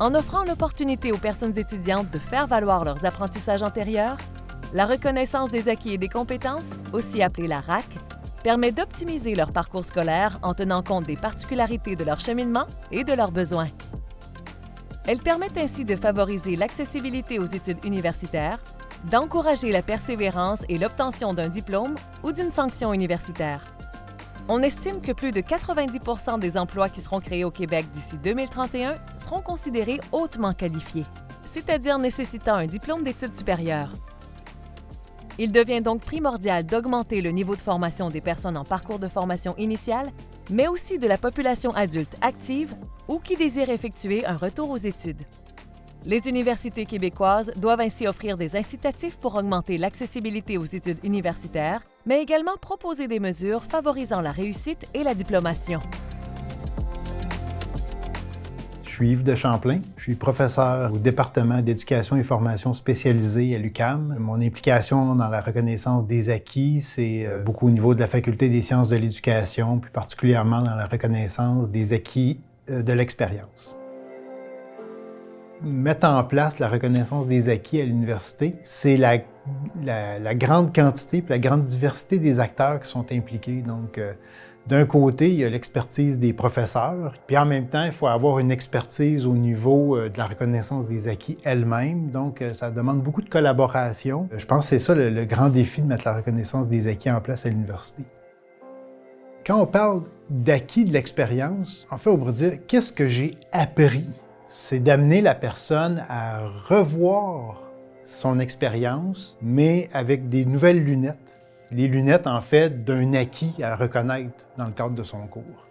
En offrant l'opportunité aux personnes étudiantes de faire valoir leurs apprentissages antérieurs, la reconnaissance des acquis et des compétences, aussi appelée la RAC, permet d'optimiser leur parcours scolaire en tenant compte des particularités de leur cheminement et de leurs besoins. Elle permet ainsi de favoriser l'accessibilité aux études universitaires, d'encourager la persévérance et l'obtention d'un diplôme ou d'une sanction universitaire. On estime que plus de 90% des emplois qui seront créés au Québec d'ici 2031 seront considérés hautement qualifiés, c'est-à-dire nécessitant un diplôme d'études supérieures. Il devient donc primordial d'augmenter le niveau de formation des personnes en parcours de formation initiale, mais aussi de la population adulte active ou qui désire effectuer un retour aux études. Les universités québécoises doivent ainsi offrir des incitatifs pour augmenter l'accessibilité aux études universitaires, mais également proposer des mesures favorisant la réussite et la diplomation. Je suis Yves de Champlain, je suis professeur au département d'éducation et formation spécialisée à l'UQAM. Mon implication dans la reconnaissance des acquis, c'est beaucoup au niveau de la faculté des sciences de l'éducation, plus particulièrement dans la reconnaissance des acquis de l'expérience. Mettre en place la reconnaissance des acquis à l'université, c'est la grande quantité et la grande diversité des acteurs qui sont impliqués. Donc, d'un côté, il y a l'expertise des professeurs, puis en même temps, il faut avoir une expertise au niveau de la reconnaissance des acquis elle-même. Donc, ça demande beaucoup de collaboration. Je pense que c'est ça le grand défi de mettre la reconnaissance des acquis en place à l'université. Quand on parle d'acquis de l'expérience, en fait, on pourrait dire « qu'est-ce que j'ai appris ?» C'est d'amener la personne à revoir son expérience, mais avec des nouvelles lunettes. Les lunettes, en fait, d'un acquis à reconnaître dans le cadre de son cours.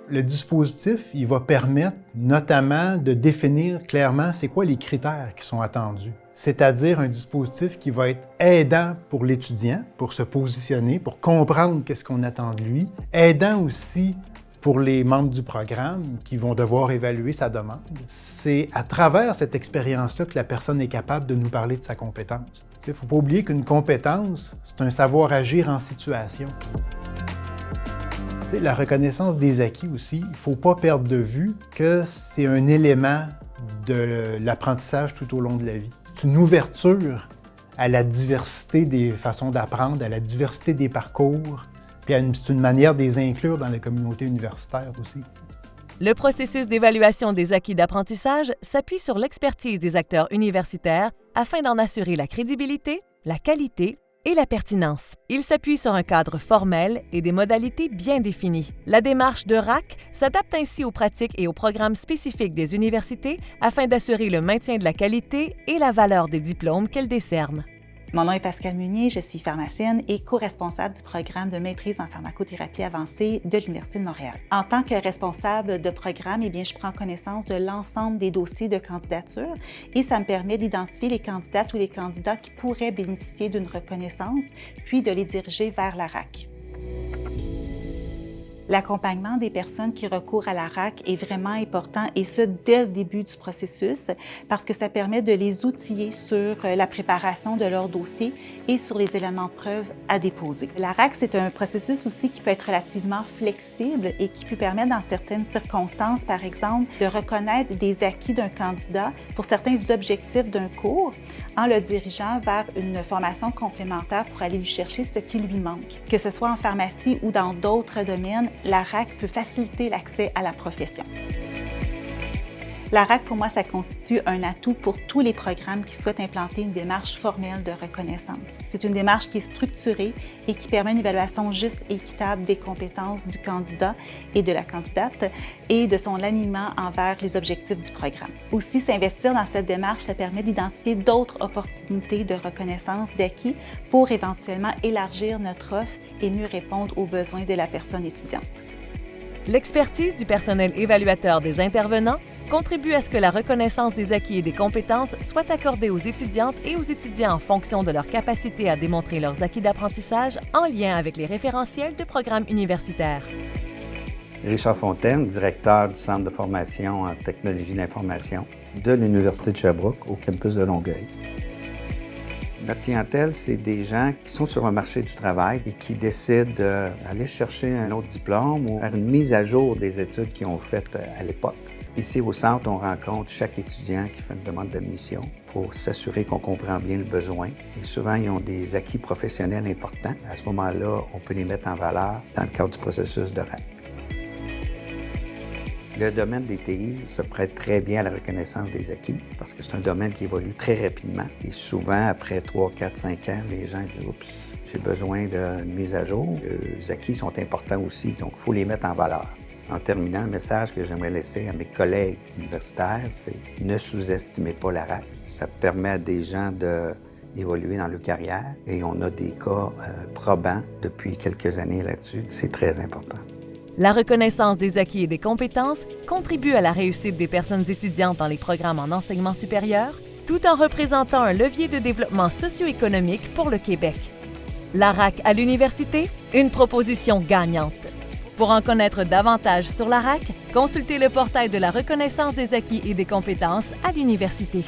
Le dispositif, il va permettre notamment de définir clairement c'est quoi les critères qui sont attendus. C'est-à-dire un dispositif qui va être aidant pour l'étudiant, pour se positionner, pour comprendre qu'est-ce qu'on attend de lui, aidant aussi pour les membres du programme qui vont devoir évaluer sa demande. C'est à travers cette expérience-là que la personne est capable de nous parler de sa compétence. Il ne faut pas oublier qu'une compétence, c'est un savoir-agir en situation. La reconnaissance des acquis aussi, il ne faut pas perdre de vue que c'est un élément de l'apprentissage tout au long de la vie. C'est une ouverture à la diversité des façons d'apprendre, à la diversité des parcours, puis c'est une manière de les inclure dans la communauté universitaire aussi. Le processus d'évaluation des acquis d'apprentissage s'appuie sur l'expertise des acteurs universitaires afin d'en assurer la crédibilité, la qualité et la pertinence. Il s'appuie sur un cadre formel et des modalités bien définies. La démarche de RAC s'adapte ainsi aux pratiques et aux programmes spécifiques des universités afin d'assurer le maintien de la qualité et la valeur des diplômes qu'elles décernent. Mon nom est Pascale Munier, je suis pharmacienne et co-responsable du programme de maîtrise en pharmacothérapie avancée de l'Université de Montréal. En tant que responsable de programme, je prends connaissance de l'ensemble des dossiers de candidature et ça me permet d'identifier les candidates ou les candidats qui pourraient bénéficier d'une reconnaissance, puis de les diriger vers la RAC. L'accompagnement des personnes qui recourent à la RAC est vraiment important et ce, dès le début du processus parce que ça permet de les outiller sur la préparation de leur dossier et sur les éléments de preuve à déposer. La RAC, c'est un processus aussi qui peut être relativement flexible et qui peut permettre dans certaines circonstances, par exemple, de reconnaître des acquis d'un candidat pour certains objectifs d'un cours en le dirigeant vers une formation complémentaire pour aller lui chercher ce qui lui manque. Que ce soit en pharmacie ou dans d'autres domaines, la RAC peut faciliter l'accès à la profession. La RAC, pour moi, ça constitue un atout pour tous les programmes qui souhaitent implanter une démarche formelle de reconnaissance. C'est une démarche qui est structurée et qui permet une évaluation juste et équitable des compétences du candidat et de la candidate et de son alignement envers les objectifs du programme. Aussi, s'investir dans cette démarche, ça permet d'identifier d'autres opportunités de reconnaissance d'acquis pour éventuellement élargir notre offre et mieux répondre aux besoins de la personne étudiante. L'expertise du personnel évaluateur des intervenants contribue à ce que la reconnaissance des acquis et des compétences soit accordée aux étudiantes et aux étudiants en fonction de leur capacité à démontrer leurs acquis d'apprentissage en lien avec les référentiels de programmes universitaires. Richard Fontaine, directeur du Centre de formation en technologie d'information de l'Université de Sherbrooke au campus de Longueuil. Notre clientèle, c'est des gens qui sont sur un marché du travail et qui décident d'aller chercher un autre diplôme ou faire une mise à jour des études qu'ils ont faites à l'époque. Ici, au centre, on rencontre chaque étudiant qui fait une demande d'admission pour s'assurer qu'on comprend bien le besoin. Et souvent, ils ont des acquis professionnels importants. À ce moment-là, on peut les mettre en valeur dans le cadre du processus de RAC. Le domaine des TI se prête très bien à la reconnaissance des acquis parce que c'est un domaine qui évolue très rapidement. Et souvent, après 3, 4, 5 ans, les gens disent « Oups, j'ai besoin d'une mise à jour ». Les acquis sont importants aussi, donc il faut les mettre en valeur. En terminant, un message que j'aimerais laisser à mes collègues universitaires, c'est ne sous-estimez pas la RAC. Ça permet à des gens d'évoluer dans leur carrière et on a des cas probants depuis quelques années là-dessus. C'est très important. La reconnaissance des acquis et des compétences contribue à la réussite des personnes étudiantes dans les programmes en enseignement supérieur, tout en représentant un levier de développement socio-économique pour le Québec. La RAC à l'université, une proposition gagnante. Pour en connaître davantage sur la RAC, consultez le portail de la reconnaissance des acquis et des compétences à l'université.